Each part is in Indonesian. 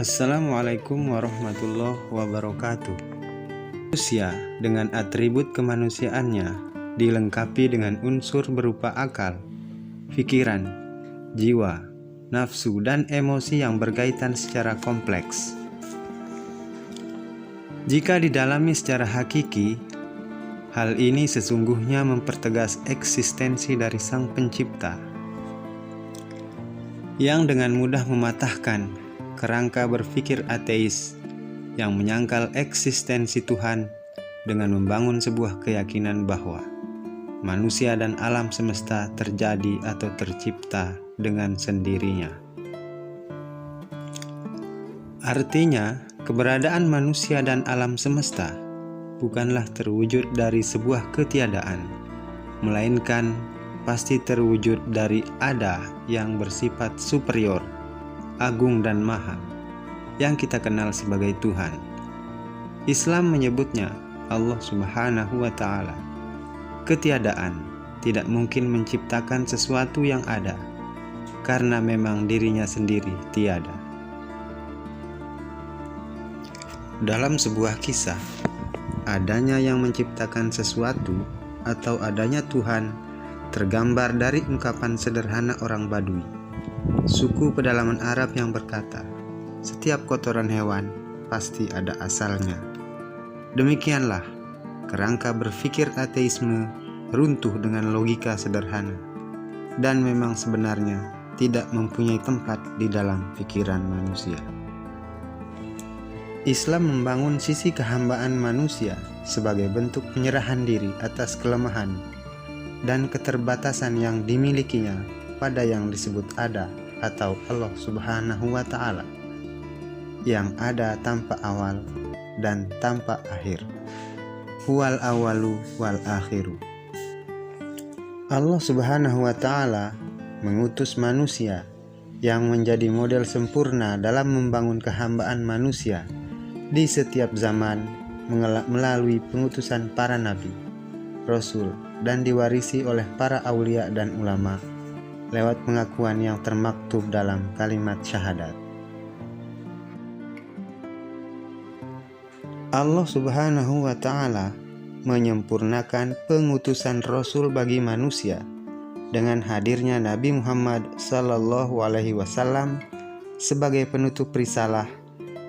Assalamualaikum warahmatullahi wabarakatuh. Manusia dengan atribut kemanusiaannya dilengkapi dengan unsur berupa akal, pikiran, jiwa, nafsu, dan emosi yang berkaitan secara kompleks. Jika didalami secara hakiki, hal ini sesungguhnya mempertegas eksistensi dari Sang Pencipta, yang dengan mudah mematahkan kerangka berpikir ateis yang menyangkal eksistensi Tuhan dengan membangun sebuah keyakinan bahwa manusia dan alam semesta terjadi atau tercipta dengan sendirinya. Artinya, keberadaan manusia dan alam semesta bukanlah terwujud dari sebuah ketiadaan, melainkan pasti terwujud dari ada yang bersifat superior, agung dan maha, yang kita kenal sebagai Tuhan. Islam menyebutnya Allah Subhanahu wa Ta'ala. Ketiadaan tidak mungkin menciptakan sesuatu yang ada, karena memang dirinya sendiri tiada. Dalam sebuah kisah, adanya yang menciptakan sesuatu atau adanya Tuhan tergambar dari ungkapan sederhana orang Badui, suku pedalaman Arab yang berkata, "Setiap kotoran hewan pasti ada asalnya." Demikianlah kerangka berpikir ateisme runtuh dengan logika sederhana dan memang sebenarnya tidak mempunyai tempat di dalam pikiran manusia. Islam membangun sisi kehambaan manusia sebagai bentuk penyerahan diri atas kelemahan dan keterbatasan yang dimilikinya pada yang disebut ada atau Allah Subhanahu wa Ta'ala, yang ada tanpa awal dan tanpa akhir. Huwal awalu wal akhiru. Allah Subhanahu wa Ta'ala mengutus manusia yang menjadi model sempurna dalam membangun kehambaan manusia di setiap zaman melalui pengutusan para nabi, rasul, dan diwarisi oleh para aulia dan ulama lewat pengakuan yang termaktub dalam kalimat syahadat. Allah Subhanahu wa Ta'ala menyempurnakan pengutusan Rasul bagi manusia dengan hadirnya Nabi Muhammad sallallahu alaihi wasallam sebagai penutup risalah,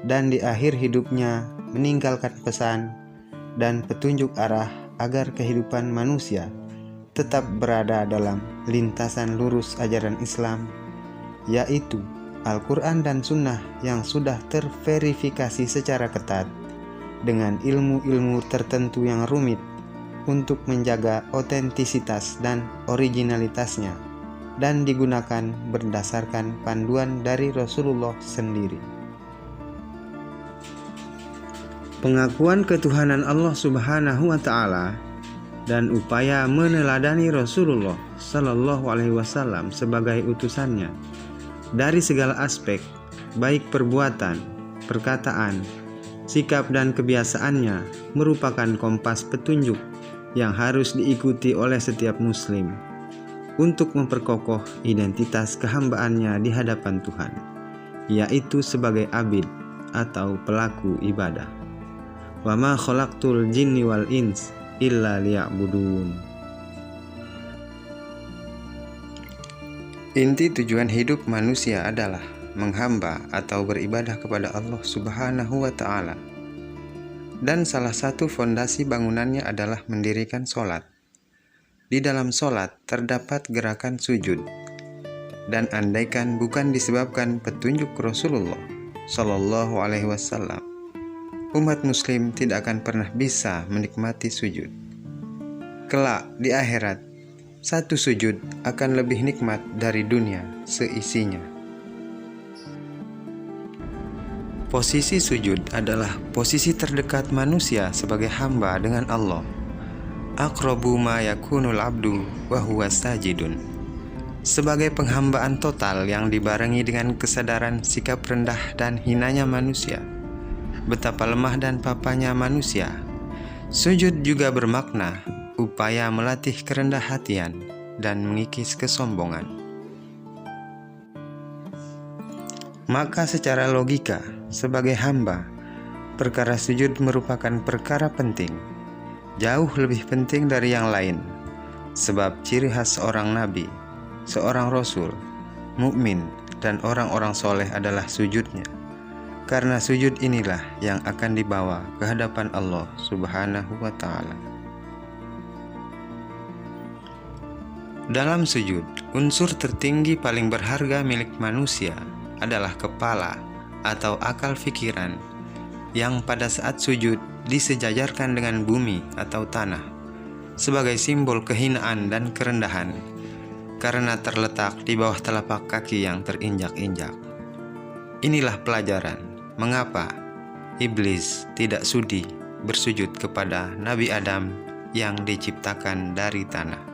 dan di akhir hidupnya meninggalkan pesan dan petunjuk arah agar kehidupan manusia tetap berada dalam lintasan lurus ajaran Islam, yaitu Al-Quran dan Sunnah yang sudah terverifikasi secara ketat dengan ilmu-ilmu tertentu yang rumit untuk menjaga otentisitas dan originalitasnya, dan digunakan berdasarkan panduan dari Rasulullah sendiri. Pengakuan ketuhanan Allah Subhanahu wa Ta'ala dan upaya meneladani Rasulullah Sallallahu Alaihi Wasallam sebagai utusannya dari segala aspek, baik perbuatan, perkataan, sikap dan kebiasaannya, merupakan kompas petunjuk yang harus diikuti oleh setiap muslim untuk memperkokoh identitas kehambaannya di hadapan Tuhan, yaitu sebagai abid atau pelaku ibadah. Wa ma khalaqtul jinni wal ins illa liya'budun. Inti tujuan hidup manusia adalah menghamba atau beribadah kepada Allah Subhanahu wa Ta'ala, dan salah satu fondasi bangunannya adalah mendirikan sholat. Di dalam sholat terdapat gerakan sujud, dan andaikan bukan disebabkan petunjuk Rasulullah Sallallahu Alaihi Wasallam, umat muslim tidak akan pernah bisa menikmati sujud. Kelak di akhirat, satu sujud akan lebih nikmat dari dunia seisinya. Posisi sujud adalah posisi terdekat manusia sebagai hamba dengan Allah. Aqrabu ma yakunul abdu wa huwa sajidun. Sebagai penghambaan total yang dibarengi dengan kesadaran sikap rendah dan hinanya manusia, betapa lemah dan papanya manusia. Sujud juga bermakna upaya melatih kerendah hatian dan mengikis kesombongan. Maka secara logika, sebagai hamba, perkara sujud merupakan perkara penting, jauh lebih penting dari yang lain, sebab ciri khas seorang nabi, seorang rasul, mukmin, dan orang-orang soleh adalah sujudnya. Karena sujud inilah yang akan dibawa ke hadapan Allah Subhanahu wa Ta'ala. Dalam sujud, unsur tertinggi paling berharga milik manusia adalah kepala atau akal pikiran yang pada saat sujud disejajarkan dengan bumi atau tanah sebagai simbol kehinaan dan kerendahan karena terletak di bawah telapak kaki yang terinjak-injak. Inilah pelajaran mengapa iblis tidak sudi bersujud kepada Nabi Adam yang diciptakan dari tanah.